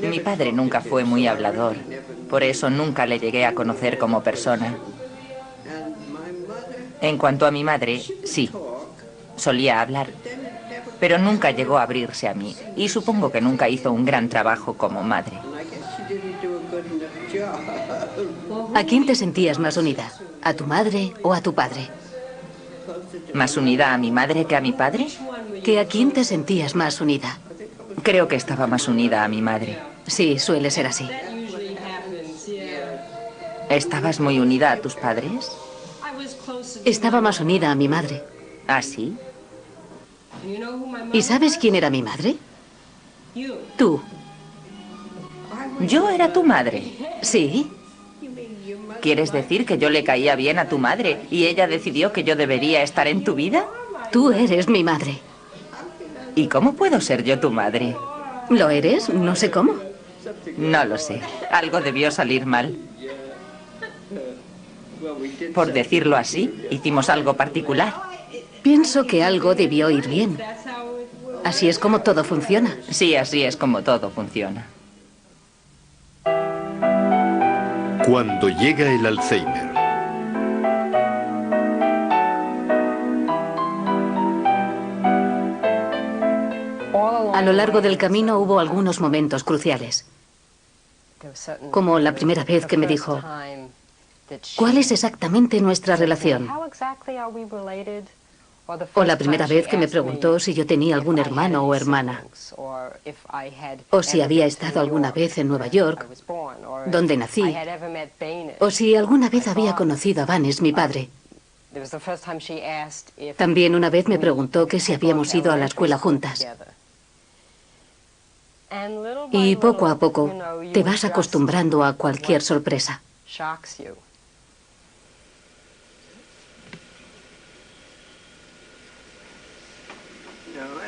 Mi padre nunca fue muy hablador, por eso nunca le llegué a conocer como persona. En cuanto a mi madre, sí, solía hablar, pero nunca llegó a abrirse a mí, y supongo que nunca hizo un gran trabajo como madre. ¿A quién te sentías más unida? ¿A tu madre o a tu padre? ¿Más unida a mi madre que a mi padre? ¿Que a quién te sentías más unida? Creo que estaba más unida a mi madre. Sí, suele ser así. ¿Estabas muy unida a tus padres? Estaba más unida a mi madre. ¿Ah, sí? ¿Y sabes quién era mi madre? Tú. ¿Yo era tu madre? Sí. ¿Quieres decir que yo le caía bien a tu madre y ella decidió que yo debería estar en tu vida? Tú eres mi madre. ¿Y cómo puedo ser yo tu madre? ¿Lo eres? No sé cómo. No lo sé. Algo debió salir mal. Por decirlo así, hicimos algo particular. Pienso que algo debió ir bien. Así es como todo funciona. Sí, así es como todo funciona. Cuando llega el Alzheimer. A lo largo del camino hubo algunos momentos cruciales. Como la primera vez que me dijo, ¿cuál es exactamente nuestra relación? O la primera vez que me preguntó si yo tenía algún hermano o hermana. O si había estado alguna vez en Nueva York, donde nací. O si alguna vez había conocido a Vanes, mi padre. También una vez me preguntó que si habíamos ido a la escuela juntas. Y poco a poco te vas acostumbrando a cualquier sorpresa.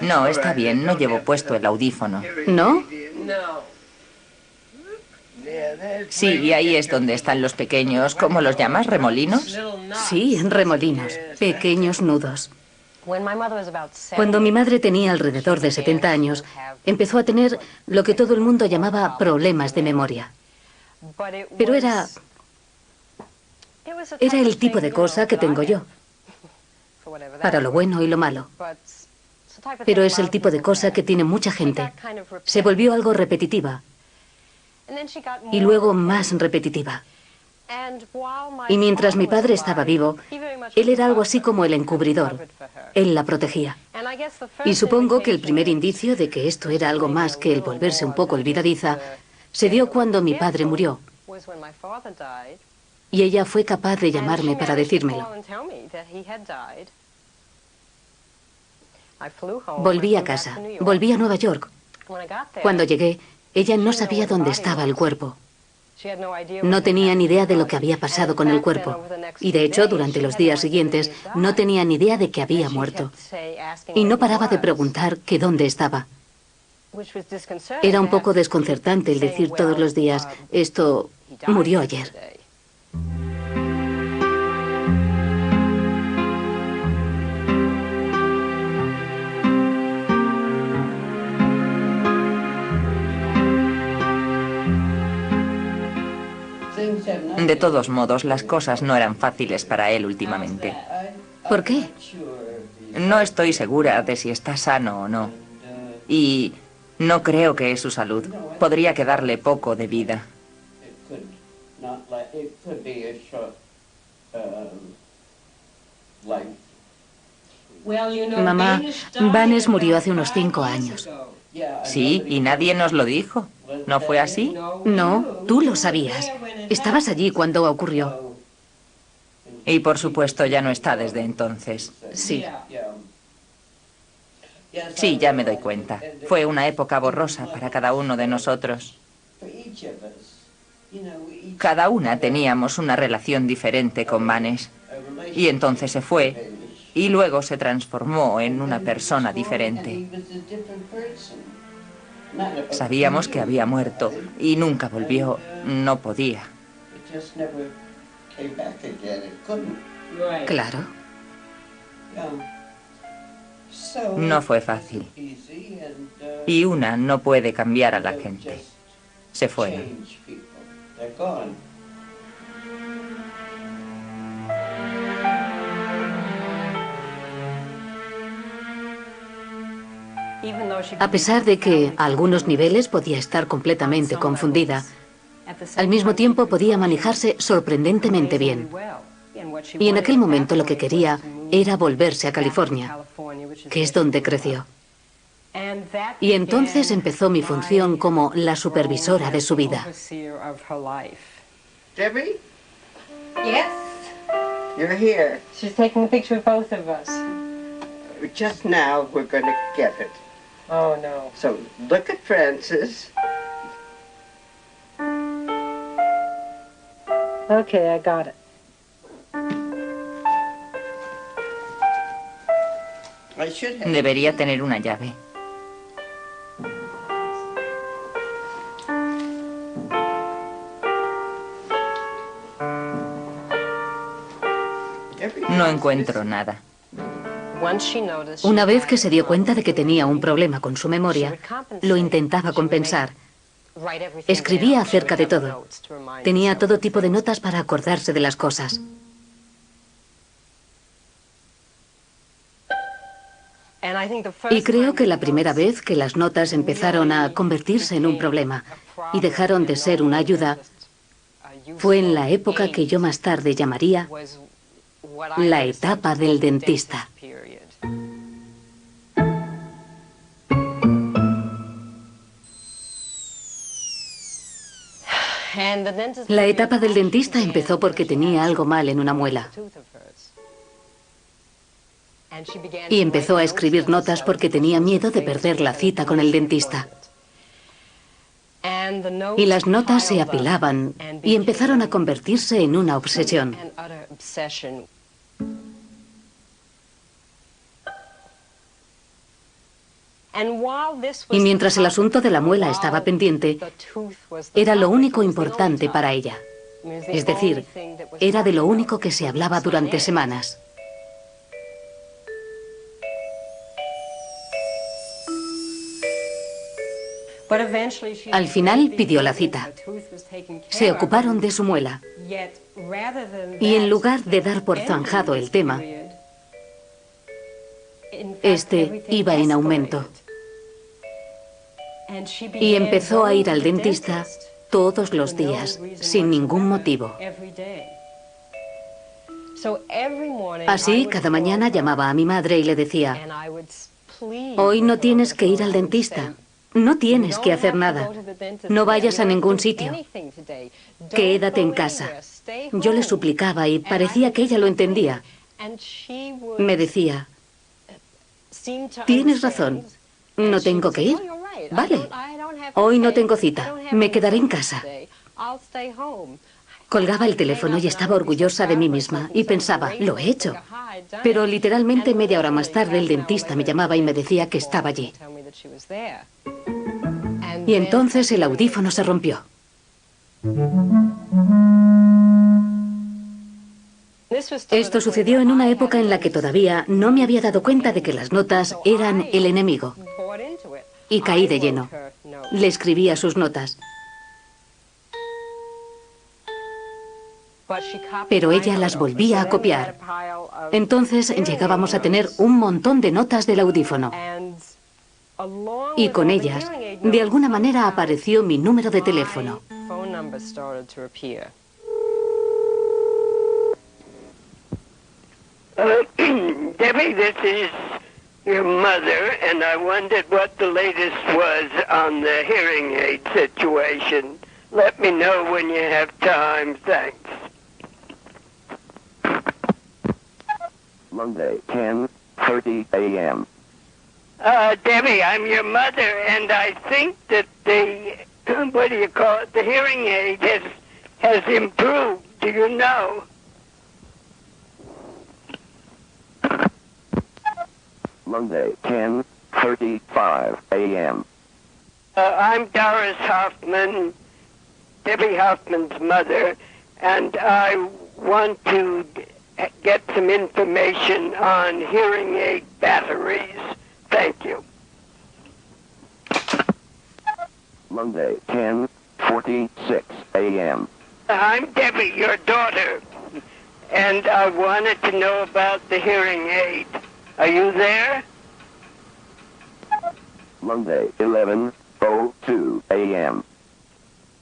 No, está bien, no llevo puesto el audífono. ¿No? Sí, y ahí es donde están los pequeños, ¿cómo los llamas? ¿Remolinos? Sí, remolinos, pequeños nudos. Cuando mi madre tenía alrededor de 70 años, empezó a tener lo que todo el mundo llamaba problemas de memoria. Pero era el tipo de cosa que tengo yo, para lo bueno y lo malo. Pero es el tipo de cosa que tiene mucha gente. Se volvió algo repetitiva y luego más repetitiva. Y mientras mi padre estaba vivo, él era algo así como el encubridor. Él la protegía. Y supongo que el primer indicio de que esto era algo más que el volverse un poco olvidadiza se dio cuando mi padre murió. Y ella fue capaz de llamarme para decírmelo. Volví a casa, volví a Nueva York. Cuando llegué, ella no sabía dónde estaba el cuerpo. No tenía ni idea de lo que había pasado con el cuerpo. Y de hecho, durante los días siguientes, no tenía ni idea de que había muerto. Y no paraba de preguntar que dónde estaba. Era un poco desconcertante el decir todos los días, esto murió ayer. De todos modos, las cosas no eran fáciles para él últimamente. ¿Por qué? No estoy segura de si está sano o no. Y no creo que es su salud. Podría quedarle poco de vida. Mamá, Vanes murió hace unos 5 años. Sí, y nadie nos lo dijo. ¿No fue así? No, tú lo sabías. Estabas allí cuando ocurrió. Y por supuesto ya no está desde entonces. Sí. Sí, ya me doy cuenta. Fue una época borrosa para cada uno de nosotros. Cada una teníamos una relación diferente con Vanes. Y entonces se fue. Y luego se transformó en una persona diferente. Sabíamos que había muerto y nunca volvió. No podía. Claro. No fue fácil. Y una no puede cambiar a la gente. Se fueron. A pesar de que a algunos niveles podía estar completamente confundida, al mismo tiempo podía manejarse sorprendentemente bien. Y en aquel momento lo que quería era volverse a California, que es donde creció. Y entonces empezó mi función como la supervisora de su vida. Debbie, Yes, you're here. she's taking a picture of both of us. Just now we're going to get it. Oh, no. So look at Francis. Okay, I got it. I should have. Debería tener una llave. No encuentro nada. Una vez que se dio cuenta de que tenía un problema con su memoria, lo intentaba compensar. Escribía acerca de todo. Tenía todo tipo de notas para acordarse de las cosas. Y creo que la primera vez que las notas empezaron a convertirse en un problema y dejaron de ser una ayuda fue en la época que yo más tarde llamaría la etapa del dentista. La etapa del dentista empezó porque tenía algo mal en una muela. Y empezó a escribir notas porque tenía miedo de perder la cita con el dentista. Y las notas se apilaban y empezaron a convertirse en una obsesión. Y mientras el asunto de la muela estaba pendiente, era lo único importante para ella. Es decir, era de lo único que se hablaba durante semanas. Al final pidió la cita. Se ocuparon de su muela. Y en lugar de dar por zanjado el tema, este iba en aumento. Y empezó a ir al dentista todos los días, sin ningún motivo. Así, cada mañana llamaba a mi madre y le decía: hoy no tienes que ir al dentista. No tienes que hacer nada. No vayas a ningún sitio. Quédate en casa. Yo le suplicaba y parecía que ella lo entendía. Me decía: tienes razón. ¿No tengo que ir? Vale. Hoy no tengo cita. Me quedaré en casa. Colgaba el teléfono y estaba orgullosa de mí misma y pensaba: lo he hecho. Pero literalmente media hora más tarde el dentista me llamaba y me decía que estaba allí. Y entonces el audífono se rompió. Esto sucedió en una época en la que todavía no me había dado cuenta de que las notas eran el enemigo. Y caí de lleno. Le escribía sus notas. Pero ella las volvía a copiar. Entonces llegábamos a tener un montón de notas del audífono. Y con ellas, de alguna manera apareció mi número de teléfono. Debbie, this is your mother, and I wondered what the latest was on the hearing aid situation. Let me know when you have time. Thanks. Monday, 10:30 a.m. Debbie, I'm your mother, and I think that the, what do you call it, the hearing aid has improved. Do you know? Monday, 10:35 a.m. I'm Doris Hoffman, Debbie Hoffman's mother, and I want to get some information on hearing aid batteries. Thank you. Monday, 10:46 a.m. I'm Debbie, your daughter, and I wanted to know about the hearing aid. Are you there? Monday, 11:02 a.m.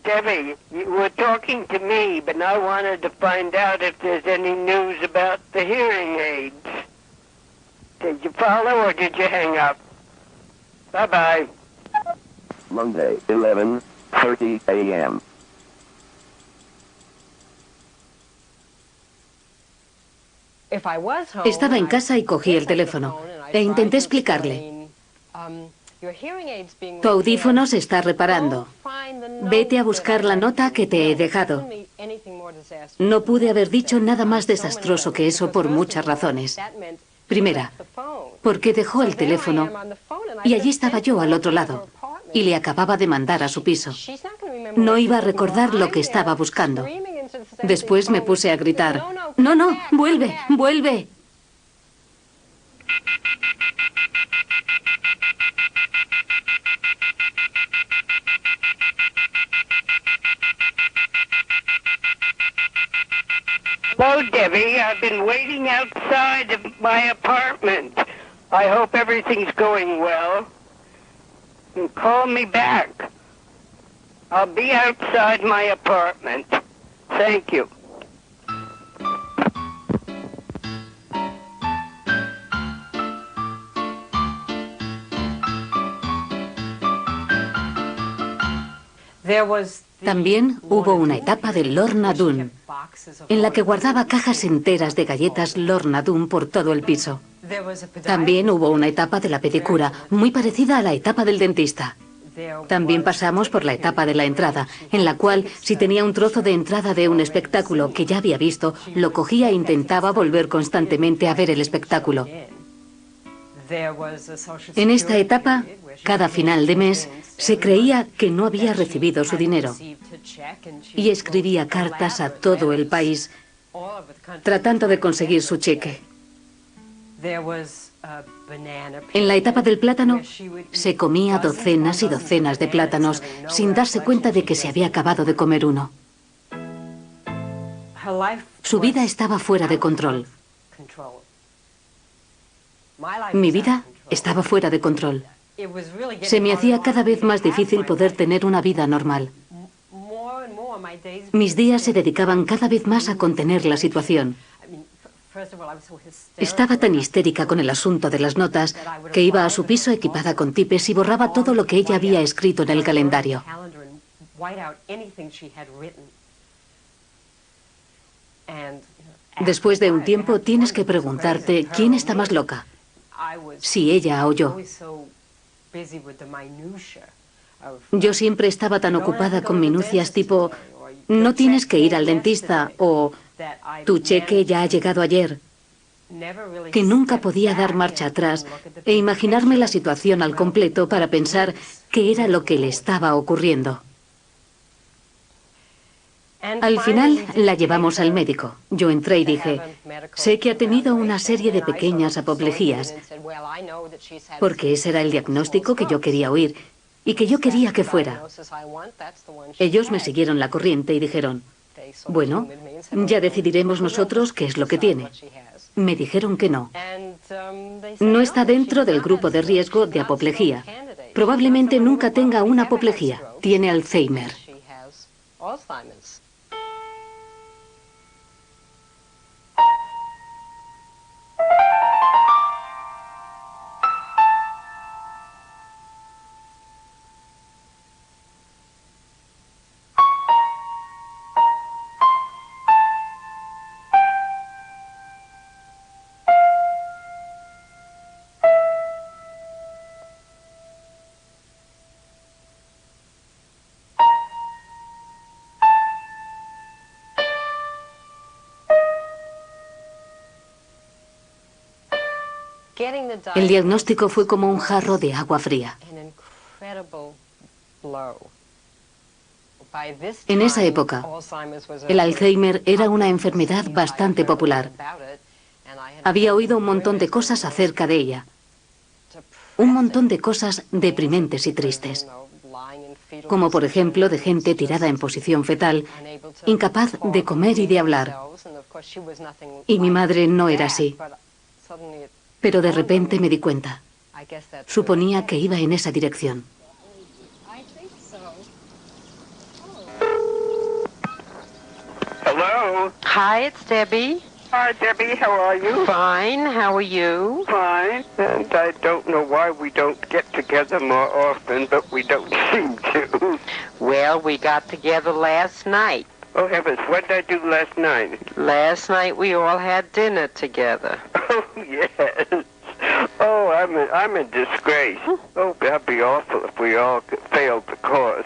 Debbie, you were talking to me, but I wanted to find out if there's any news about the hearing aids. Did you follow or did you hang up? Bye-bye. Monday, 11:30 a.m. Estaba en casa y cogí el teléfono e intenté explicarle. Tu audífono se está reparando. Vete a buscar la nota que te he dejado. No pude haber dicho nada más desastroso que eso por muchas razones. Primera, porque dejó el teléfono y allí estaba yo al otro lado y le acababa de mandar a su piso. No iba a recordar lo que estaba buscando. Después me puse a gritar, no, no, vuelve, vuelve. Hello, Debbie. I've been waiting outside of my apartment. I hope everything's going well. And call me back. I'll be outside my apartment. Thank you. También hubo una etapa de Lorna Doone, en la que guardaba cajas enteras de galletas Lorna Doone por todo el piso. También hubo una etapa de la pedicura, muy parecida a la etapa del dentista. También pasamos por la etapa de la entrada, en la cual, si tenía un trozo de entrada de un espectáculo que ya había visto, lo cogía e intentaba volver constantemente a ver el espectáculo. En esta etapa, cada final de mes, se creía que no había recibido su dinero y escribía cartas a todo el país tratando de conseguir su cheque. En la etapa del plátano, se comía docenas y docenas de plátanos sin darse cuenta de que se había acabado de comer uno. Su vida estaba fuera de control. Mi vida estaba fuera de control. Se me hacía cada vez más difícil poder tener una vida normal. Mis días se dedicaban cada vez más a contener la situación. Estaba tan histérica con el asunto de las notas que iba a su piso equipada con tipes y borraba todo lo que ella había escrito en el calendario. Después de un tiempo tienes que preguntarte quién está más loca, si ella o yo. Yo siempre estaba tan ocupada con minucias tipo, no tienes que ir al dentista o tu cheque ya ha llegado ayer, que nunca podía dar marcha atrás e imaginarme la situación al completo para pensar qué era lo que le estaba ocurriendo. Al final la llevamos al médico. Yo entré y dije, sé que ha tenido una serie de pequeñas apoplejías, porque ese era el diagnóstico que yo quería oír y que yo quería que fuera. Ellos me siguieron la corriente y dijeron, bueno, ya decidiremos nosotros qué es lo que tiene. Me dijeron que no. No está dentro del grupo de riesgo de apoplejía. Probablemente nunca tenga una apoplejía. Tiene Alzheimer. El diagnóstico fue como un jarro de agua fría. En esa época, el Alzheimer era una enfermedad bastante popular. Había oído un montón de cosas acerca de ella. Un montón de cosas deprimentes y tristes. Como por ejemplo de gente tirada en posición fetal, incapaz de comer y de hablar. Y mi madre no era así. Pero de repente me di cuenta. Suponía que iba en esa dirección. Hello? Hi, it's Debbie. Hi, Debbie. How are you? Fine, how are you? Fine. And I don't know why we don't get together more often, but we don't seem to. Well, we got together last night. Oh, heavens. What did I do last night? Last night we all had dinner together. Oh, yes. Oh, I'm in disgrace. Oh, that'd be awful if we all failed the course.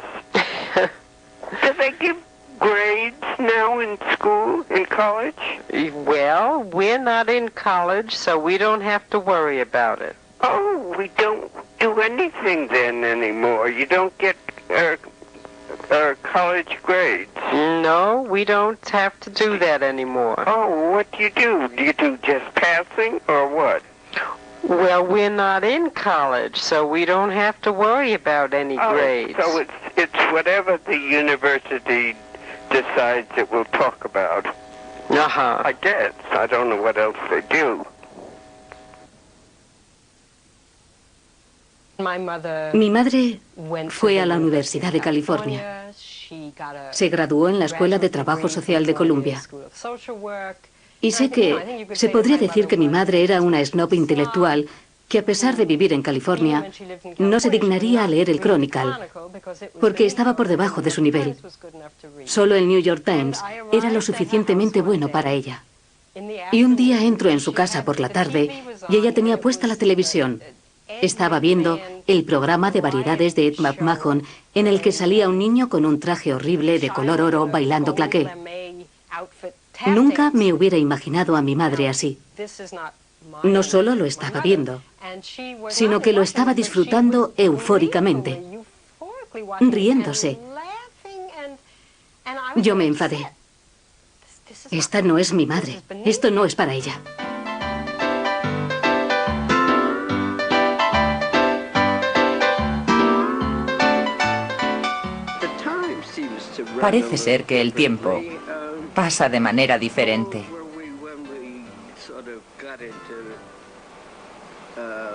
Do they give grades now in school, in college? Well, we're not in college, so we don't have to worry about it. Oh, we don't do anything then anymore. You don't get college grades. No, we don't have to do that anymore. Oh, what do you do? Do you do just passing or what? Well, we're not in college, so we don't have to worry about any grades. So it's whatever the university decides it will talk about. Uh-huh. I guess. I don't know what else they do. Mi madre fue a la Universidad de California. Se graduó en la Escuela de Trabajo Social de Columbia. Y sé que se podría decir que mi madre era una snob intelectual que, a pesar de vivir en California, no se dignaría a leer el Chronicle, porque estaba por debajo de su nivel. Solo el New York Times era lo suficientemente bueno para ella. Y un día entro en su casa por la tarde y ella tenía puesta la televisión. Estaba viendo el programa de variedades de Ed McMahon, en el que salía un niño con un traje horrible de color oro bailando claqué. Nunca me hubiera imaginado a mi madre así. No solo lo estaba viendo, sino que lo estaba disfrutando eufóricamente, riéndose. Yo me enfadé. Esta no es mi madre. Esto no es para ella. Parece ser que el tiempo pasa de manera diferente.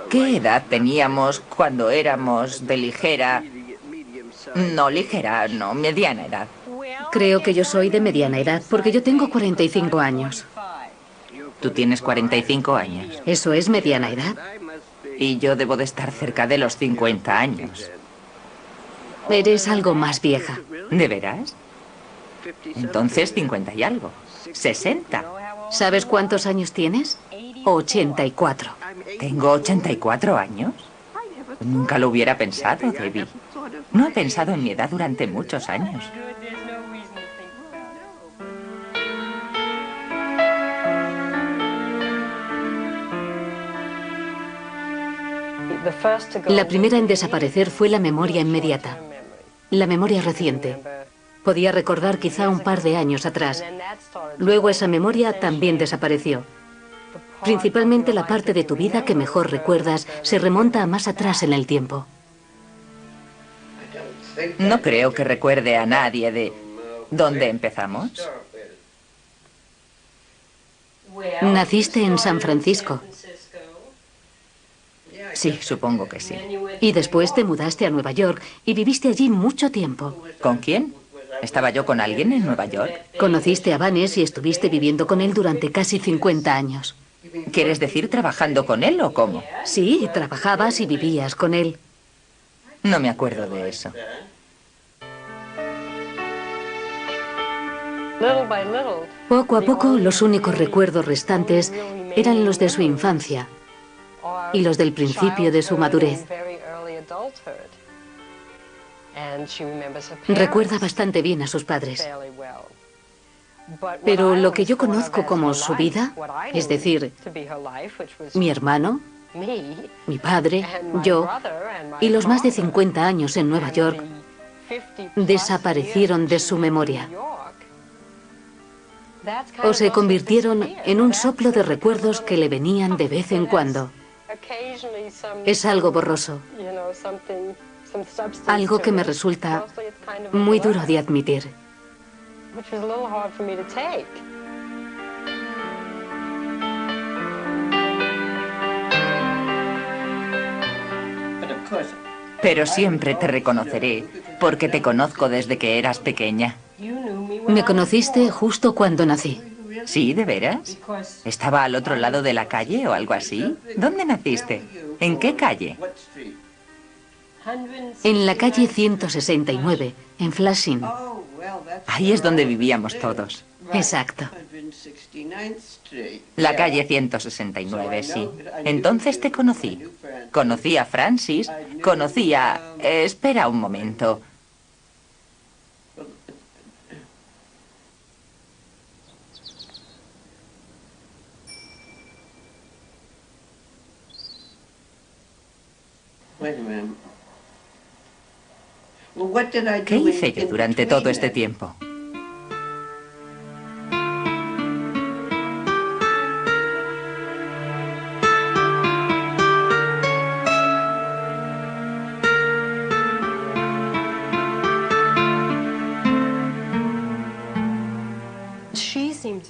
¿Qué edad teníamos cuando éramos de mediana edad? Creo que yo soy de mediana edad, porque yo tengo 45 años. Tú tienes 45 años. ¿Eso es mediana edad? Y yo debo de estar cerca de los 50 años. Eres algo más vieja. ¿De veras? Entonces 50 y algo. 60. ¿Sabes cuántos años tienes? 84. ¿Tengo 84 años? Nunca lo hubiera pensado, Debbie. No he pensado en mi edad durante muchos años. La primera en desaparecer fue la memoria inmediata. La memoria reciente. Podía recordar quizá un par de años atrás. Luego esa memoria también desapareció. Principalmente la parte de tu vida que mejor recuerdas se remonta a más atrás en el tiempo. No creo que recuerde a nadie de dónde empezamos. Naciste en San Francisco. Sí, supongo que sí. Y después te mudaste a Nueva York y viviste allí mucho tiempo. ¿Con quién? ¿Estaba yo con alguien en Nueva York? Conociste a Vaness y estuviste viviendo con él durante casi 50 años. ¿Quieres decir trabajando con él o cómo? Sí, trabajabas y vivías con él. No me acuerdo de eso. Poco a poco, los únicos recuerdos restantes eran los de su infancia y los del principio de su madurez. Recuerda bastante bien a sus padres. Pero lo que yo conozco como su vida, es decir, mi hermano, mi padre, yo y los más de 50 años en Nueva York, desaparecieron de su memoria o se convirtieron en un soplo de recuerdos que le venían de vez en cuando. Es algo borroso, algo que me resulta muy duro de admitir. Pero siempre te reconoceré, porque te conozco desde que eras pequeña. Me conociste justo cuando nací. ¿Sí, de veras? ¿Estaba al otro lado de la calle o algo así? ¿Dónde naciste? ¿En qué calle? En la calle 169, en Flushing. Ahí es donde vivíamos todos. Exacto. La calle 169, sí. Entonces te conocí. Conocí a Francis, conocí a... espera un momento. ¿Qué hice yo durante todo este tiempo?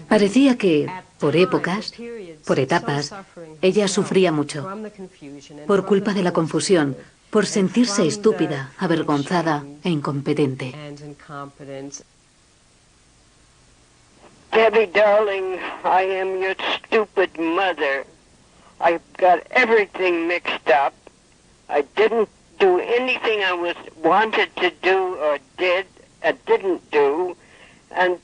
Parecía que, por épocas, por etapas, ella sufría mucho. Por culpa de la confusión, por sentirse estúpida, avergonzada e incompetente. Debbie, darling, I am your stupid mother. I got everything mixed up. I didn't do anything I wanted to do or didn't do. And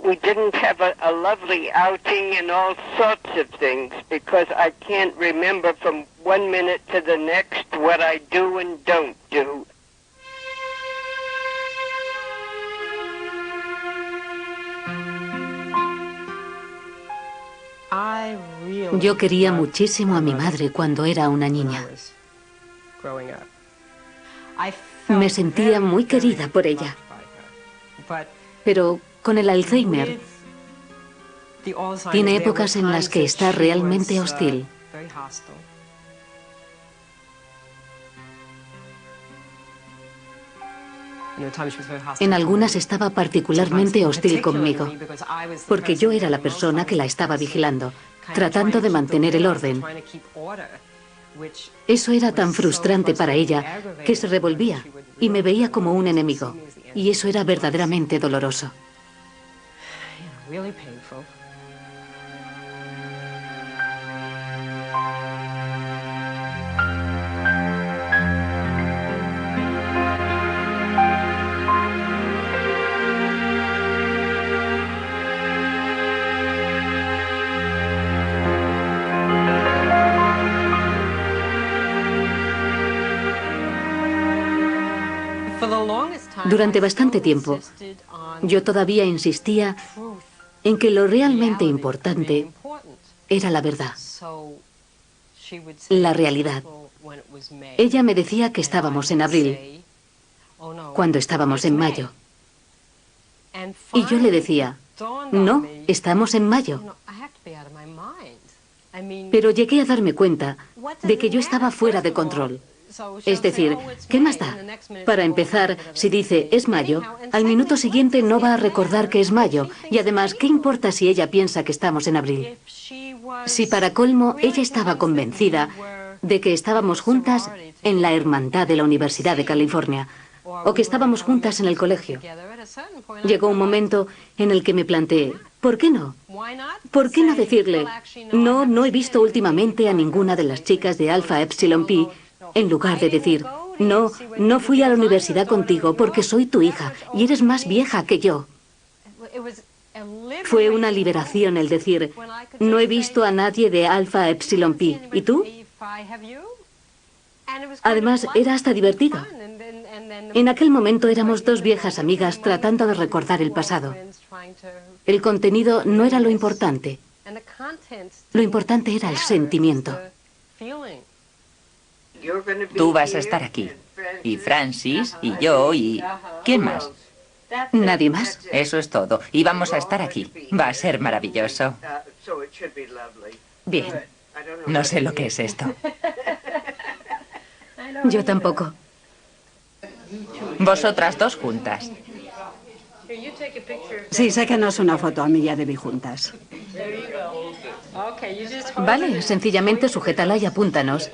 we didn't have a lovely outing and all sorts of things because I can't remember from one minute to the next what I do and don't do. Yo quería muchísimo a mi madre cuando era una niña. Me sentía muy querida por ella. Pero con el Alzheimer, tiene épocas en las que está realmente hostil. En algunas estaba particularmente hostil conmigo, porque yo era la persona que la estaba vigilando, tratando de mantener el orden. Eso era tan frustrante para ella que se revolvía y me veía como un enemigo, y eso era verdaderamente doloroso. Durante bastante tiempo, yo todavía insistía en que lo realmente importante era la verdad, la realidad. Ella me decía que estábamos en abril, cuando estábamos en mayo. Y yo le decía, no, estamos en mayo. Pero llegué a darme cuenta de que yo estaba fuera de control. Es decir, ¿qué más da? Para empezar, si dice es mayo, al minuto siguiente no va a recordar que es mayo. Y además, ¿qué importa si ella piensa que estamos en abril? Si para colmo ella estaba convencida de que estábamos juntas en la hermandad de la Universidad de California, o que estábamos juntas en el colegio. Llegó un momento en el que me planteé, ¿por qué no? ¿Por qué no decirle, no he visto últimamente a ninguna de las chicas de Alpha Epsilon Pi, en lugar de decir, no fui a la universidad contigo porque soy tu hija y eres más vieja que yo? Fue una liberación el decir, no he visto a nadie de Alpha Epsilon Pi. ¿Y tú? Además, era hasta divertido. En aquel momento éramos dos viejas amigas tratando de recordar el pasado. El contenido no era lo importante. Lo importante era el sentimiento. Tú vas a estar aquí. y Francis, y yo, y... ¿quién más? Nadie más. Eso es todo. Y vamos a estar aquí. Va a ser maravilloso. Bien. No sé lo que es esto. Yo tampoco. Vosotras dos juntas. Sí, sácanos una foto a mí y a Debbie juntas. Vale, sencillamente sujétala y apúntanos.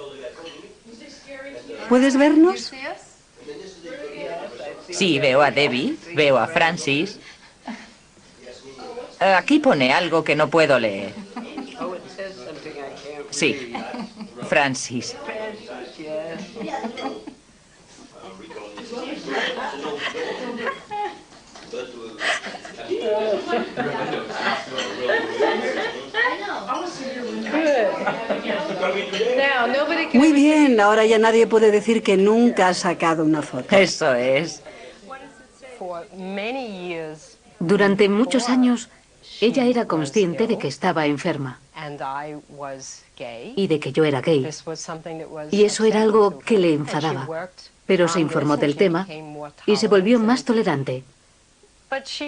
¿Puedes vernos? Sí, veo a Debbie, veo a Francis. Aquí pone algo que no puedo leer. Sí, Francis. Muy bien, ahora ya nadie puede decir que nunca has sacado una foto. Eso es. Durante muchos años, ella era consciente de que estaba enferma y de que yo era gay. Y eso era algo que le enfadaba. Pero se informó del tema y se volvió más tolerante,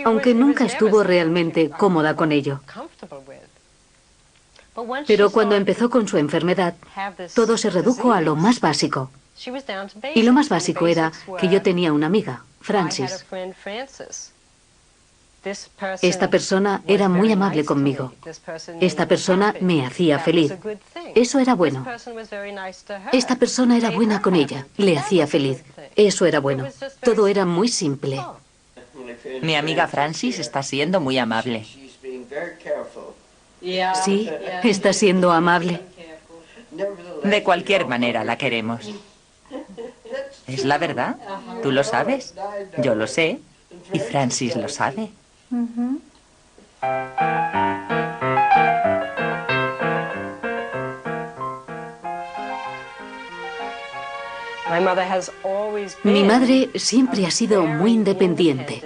aunque nunca estuvo realmente cómoda con ello. Pero cuando empezó con su enfermedad, todo se redujo a lo más básico. Y lo más básico era que yo tenía una amiga, Francis. Esta persona era muy amable conmigo. Esta persona me hacía feliz. Eso era bueno. Esta persona era buena con ella. Le hacía feliz. Eso era bueno. Todo era muy simple. Mi amiga Francis está siendo muy amable. Sí, está siendo amable. De cualquier manera la queremos. ¿Es la verdad? ¿Tú lo sabes? Yo lo sé. Y Francis lo sabe. Mi madre siempre ha sido muy independiente,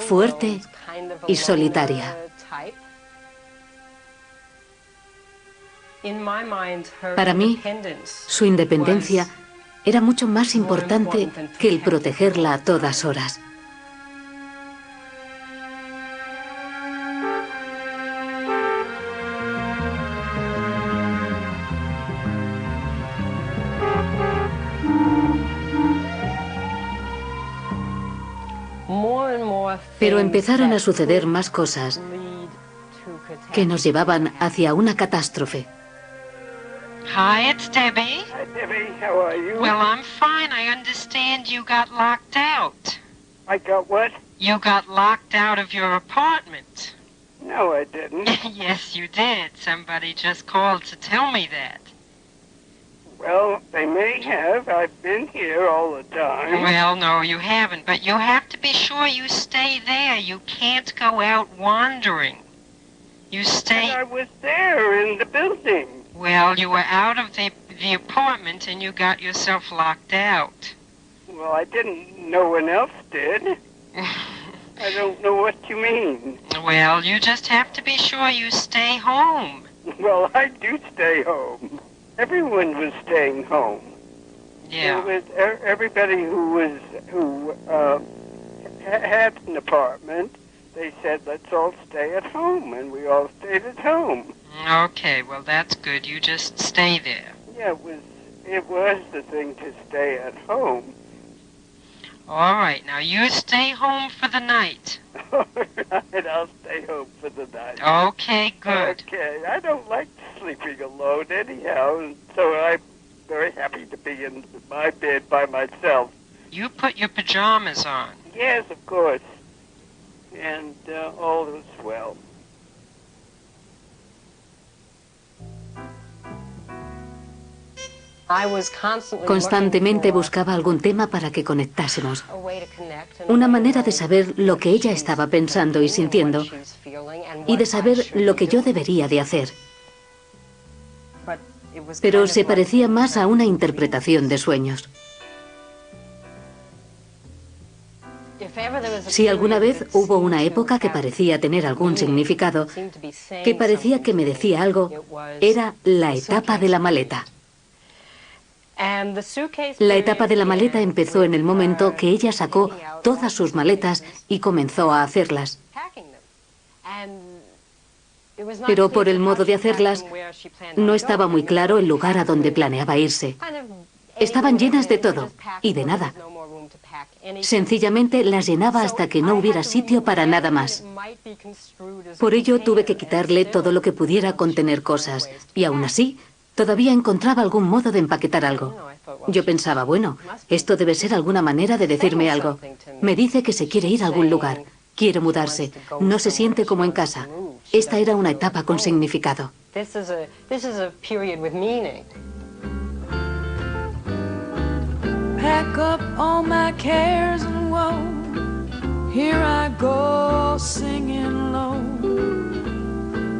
fuerte y solitaria. Para mí, su independencia era mucho más importante que el protegerla a todas horas. Pero empezaron a suceder más cosas que nos llevaban hacia una catástrofe. Hi, it's Debbie. Hi, Debbie. How are you? Well, I'm fine. I understand you got locked out. I got what? You got locked out of your apartment. No, I didn't. Yes, you did. Somebody just called to tell me that. Well, they may have. I've been here all the time. Well, no, you haven't. But you have to be sure you stay there. You can't go out wandering. You stay... But I was there in the building. Well, you were out of the apartment and you got yourself locked out. Well, I didn't. No one else did. I don't know what you mean. Well, you just have to be sure you stay home. Well, I do stay home. Everyone was staying home. Yeah. It was everybody who had an apartment. They said, let's all stay at home, and we all stayed at home. Okay, well, that's good. You just stay there. Yeah, it was the thing to stay at home. All right, now you stay home for the night. All right, I'll stay home for the night. Okay, good. Okay, I don't like sleeping alone anyhow, and so I'm very happy to be in my bed by myself. You put your pajamas on. Yes, of course. And all is well. Constantemente buscaba algún tema para que conectásemos. Una manera de saber lo que ella estaba pensando y sintiendo y de saber lo que yo debería de hacer. Pero se parecía más a una interpretación de sueños. Si alguna vez hubo una época que parecía tener algún significado, que parecía que me decía algo, era la etapa de la maleta. La etapa de la maleta empezó en el momento que ella sacó todas sus maletas y comenzó a hacerlas. Pero por el modo de hacerlas, no estaba muy claro el lugar a donde planeaba irse. Estaban llenas de todo y de nada. Sencillamente las llenaba hasta que no hubiera sitio para nada más. Por ello tuve que quitarle todo lo que pudiera contener cosas, y aún así, todavía encontraba algún modo de empaquetar algo. Yo pensaba, bueno, esto debe ser alguna manera de decirme algo. Me dice que se quiere ir a algún lugar, quiere mudarse, no se siente como en casa. Esta era una etapa con significado. Pack up all my cares and woe. Here I go singing low.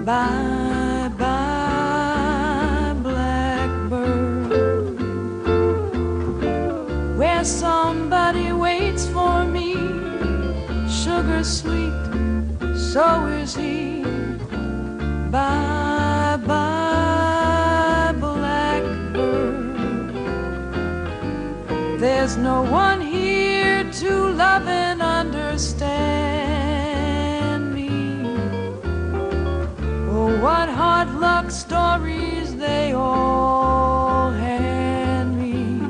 Bye bye blackbird. Where somebody waits for me. Sugar sweet, so is he. Bye bye blackbird. There's no one here to love and understand me. Oh, what hard luck stories they all hand me.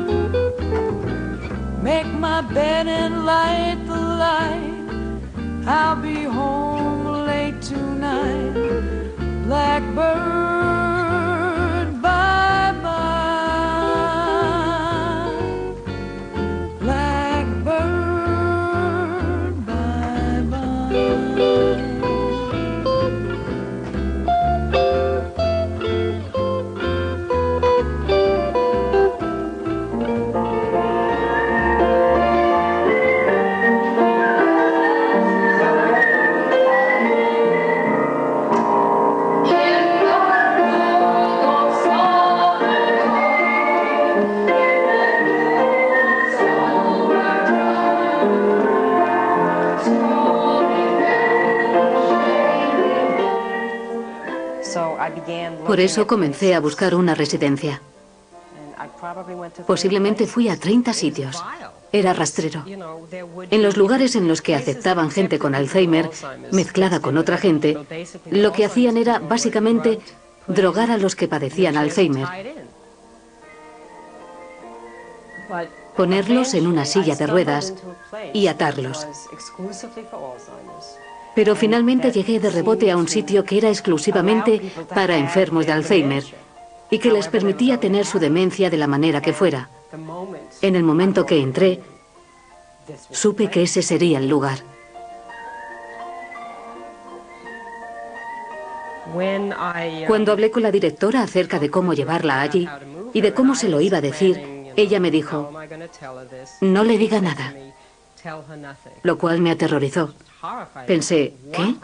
Make my bed and light the light. I'll be home late tonight. Blackbird, bye-bye. Por eso comencé a buscar una residencia. Posiblemente fui a 30 sitios. Era rastrero. En los lugares en los que aceptaban gente con Alzheimer, mezclada con otra gente, lo que hacían era, básicamente, drogar a los que padecían Alzheimer. Ponerlos en una silla de ruedas y atarlos. Pero finalmente llegué de rebote a un sitio que era exclusivamente para enfermos de Alzheimer y que les permitía tener su demencia de la manera que fuera. En el momento que entré, supe que ese sería el lugar. Cuando hablé con la directora acerca de cómo llevarla allí y de cómo se lo iba a decir, ella me dijo, no le diga nada, lo cual me aterrorizó. Pensé, ¿qué?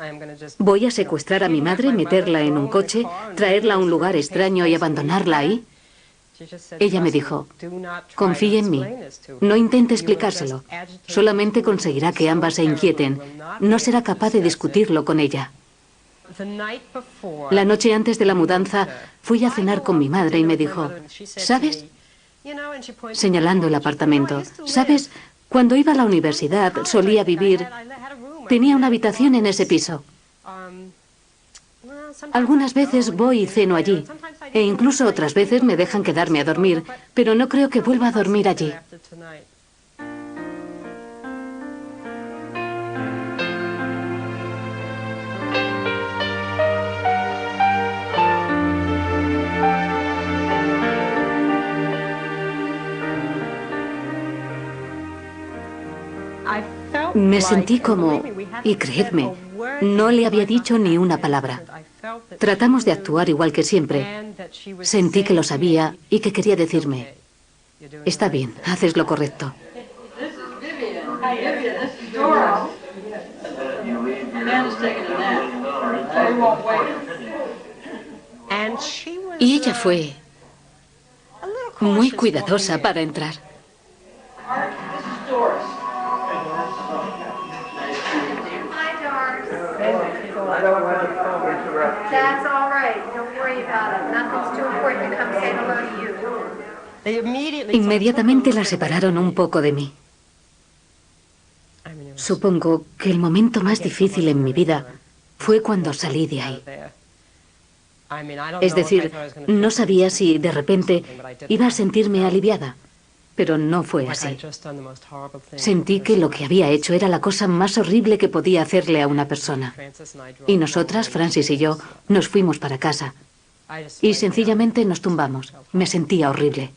¿Voy a secuestrar a mi madre, meterla en un coche, traerla a un lugar extraño y abandonarla ahí? Ella me dijo, confíe en mí, no intente explicárselo, solamente conseguirá que ambas se inquieten, no será capaz de discutirlo con ella. La noche antes de la mudanza fui a cenar con mi madre y me dijo, ¿sabes? Señalando el apartamento, ¿sabes? Cuando iba a la universidad solía vivir... Tenía una habitación en ese piso. Algunas veces voy y ceno allí, e incluso otras veces me dejan quedarme a dormir, pero no creo que vuelva a dormir allí. Me sentí como, y creedme, no le había dicho ni una palabra. Tratamos de actuar igual que siempre. Sentí que lo sabía y que quería decirme, está bien, haces lo correcto. Y ella fue muy cuidadosa para entrar. That's all right. Don't worry about it. Nothing's too important to come say hello to you. Inmediatamente la separaron un poco de mí. Supongo que el momento más difícil en mi vida fue cuando salí de ahí. Es decir, no sabía si de repente iba a sentirme aliviada, pero no fue así. Sentí que lo que había hecho era la cosa más horrible que podía hacerle a una persona. Y nosotras, Francis y yo, nos fuimos para casa. Y sencillamente nos tumbamos. Me sentía horrible.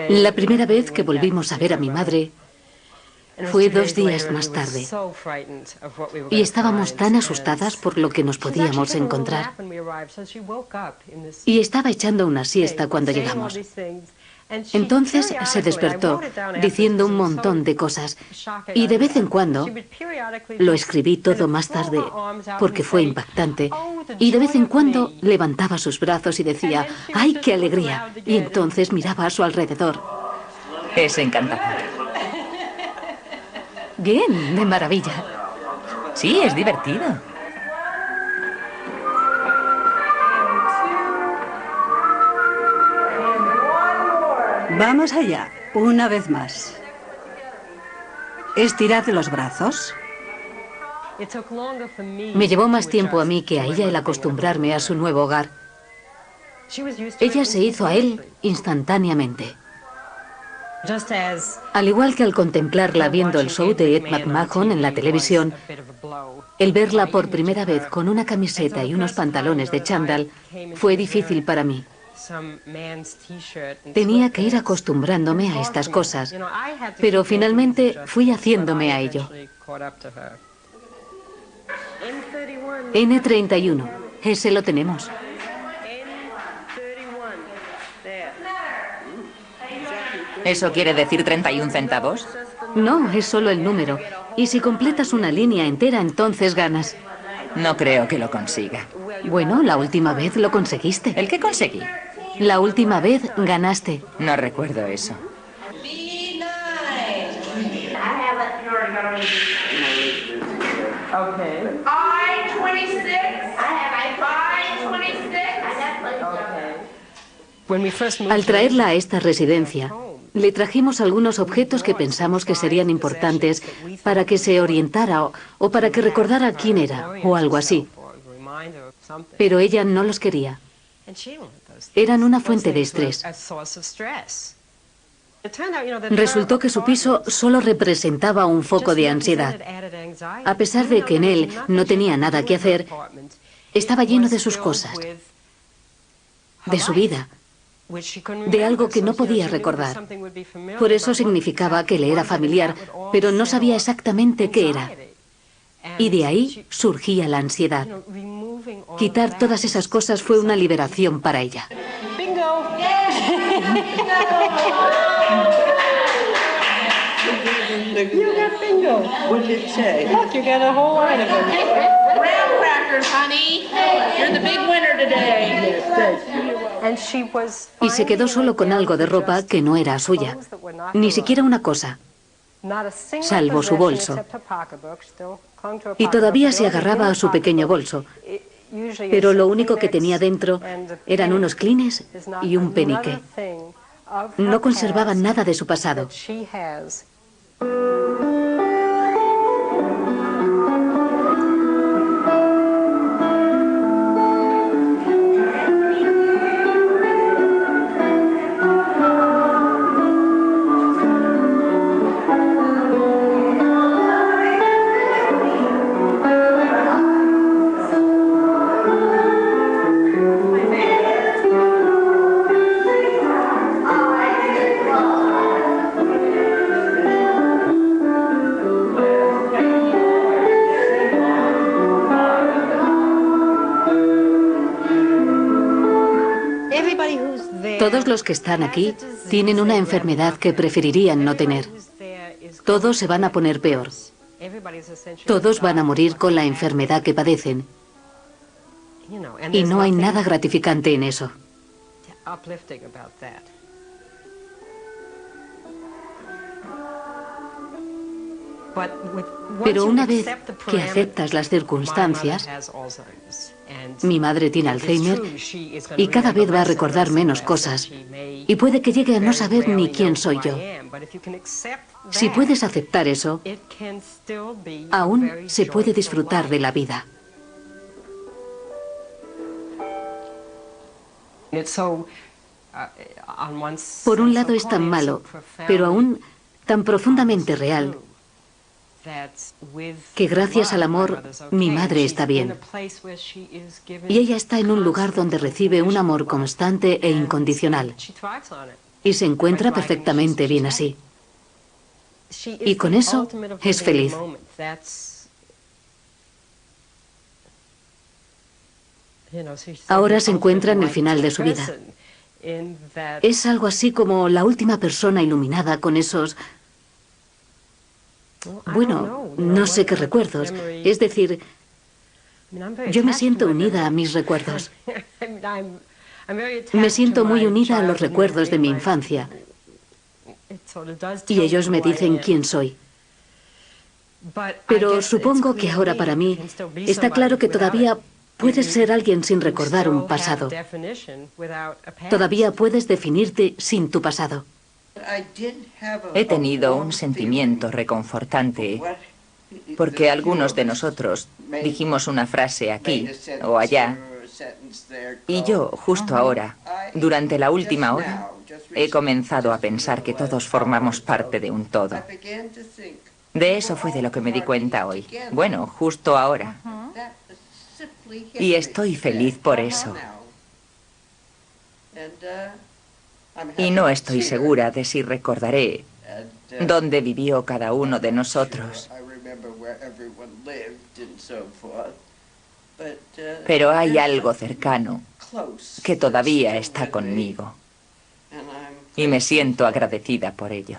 La primera vez que volvimos a ver a mi madre fue 2 días más tarde. Y estábamos tan asustadas por lo que nos podíamos encontrar. Y estaba echando una siesta cuando llegamos. Entonces se despertó diciendo un montón de cosas. Y de vez en cuando, lo escribí todo más tarde porque fue impactante, y de vez en cuando levantaba sus brazos y decía, ¡ay, qué alegría! Y entonces miraba a su alrededor. Es encantador. Bien, de maravilla. Sí, es divertido. Vamos allá, una vez más. Estirad los brazos. Me llevó más tiempo a mí que a ella el acostumbrarme a su nuevo hogar. Ella se hizo a él instantáneamente. Al igual que al contemplarla viendo el show de Ed McMahon en la televisión, el verla por primera vez con una camiseta y unos pantalones de chándal fue difícil para mí. Tenía que ir acostumbrándome a estas cosas, pero finalmente fui haciéndome a ello. N31, ese lo tenemos. ¿Eso quiere decir 31 centavos? No, es solo el número. Y si completas una línea entera, entonces ganas. No creo que lo consiga. Bueno, la última vez lo conseguiste. ¿El qué conseguí? La última vez ganaste. No recuerdo eso. Al traerla a esta residencia, le trajimos algunos objetos que pensamos que serían importantes para que se orientara o para que recordara quién era, o algo así. Pero ella no los quería. Eran una fuente de estrés. Resultó que su piso solo representaba un foco de ansiedad. A pesar de que en él no tenía nada que hacer, estaba lleno de sus cosas, de su vida, de algo que no podía recordar. Por eso significaba que le era familiar, pero no sabía exactamente qué era. Y de ahí surgía la ansiedad. Quitar todas esas cosas fue una liberación para ella. Bingo! You got bingo. What did it say? Look, you got a whole line of them. Graham crackers, honey. You're the big winner today. And she was Y se quedó solo con algo de ropa que no era suya. Ni siquiera una cosa. Salvo su bolso. Y todavía se agarraba a su pequeño bolso. Pero lo único que tenía dentro eran unos clines y un penique. No conservaba nada de su pasado. Todos los que están aquí tienen una enfermedad que preferirían no tener. Todos se van a poner peor. Todos van a morir con la enfermedad que padecen. Y no hay nada gratificante en eso. Pero una vez que aceptas las circunstancias, mi madre tiene Alzheimer y cada vez va a recordar menos cosas. Y puede que llegue a no saber ni quién soy yo. Si puedes aceptar eso, aún se puede disfrutar de la vida. Por un lado es tan malo, pero aún tan profundamente real, que gracias al amor mi madre está bien. Y ella está en un lugar donde recibe un amor constante e incondicional. Y se encuentra perfectamente bien así. Y con eso es feliz. Ahora se encuentra en el final de su vida. Es algo así como la última persona iluminada con esos... Bueno, no sé qué recuerdos. Es decir, yo me siento unida a mis recuerdos. Me siento muy unida a los recuerdos de mi infancia. Y ellos me dicen quién soy. Pero supongo que ahora para mí está claro que todavía puedes ser alguien sin recordar un pasado. Todavía puedes definirte sin tu pasado. He tenido un sentimiento reconfortante porque algunos de nosotros dijimos una frase aquí o allá y yo justo ahora, durante la última hora, he comenzado a pensar que todos formamos parte de un todo. De eso fue de lo que me di cuenta hoy. Bueno, justo ahora. Y estoy feliz por eso. Y no estoy segura de si recordaré dónde vivió cada uno de nosotros. Pero hay algo cercano que todavía está conmigo. Y me siento agradecida por ello.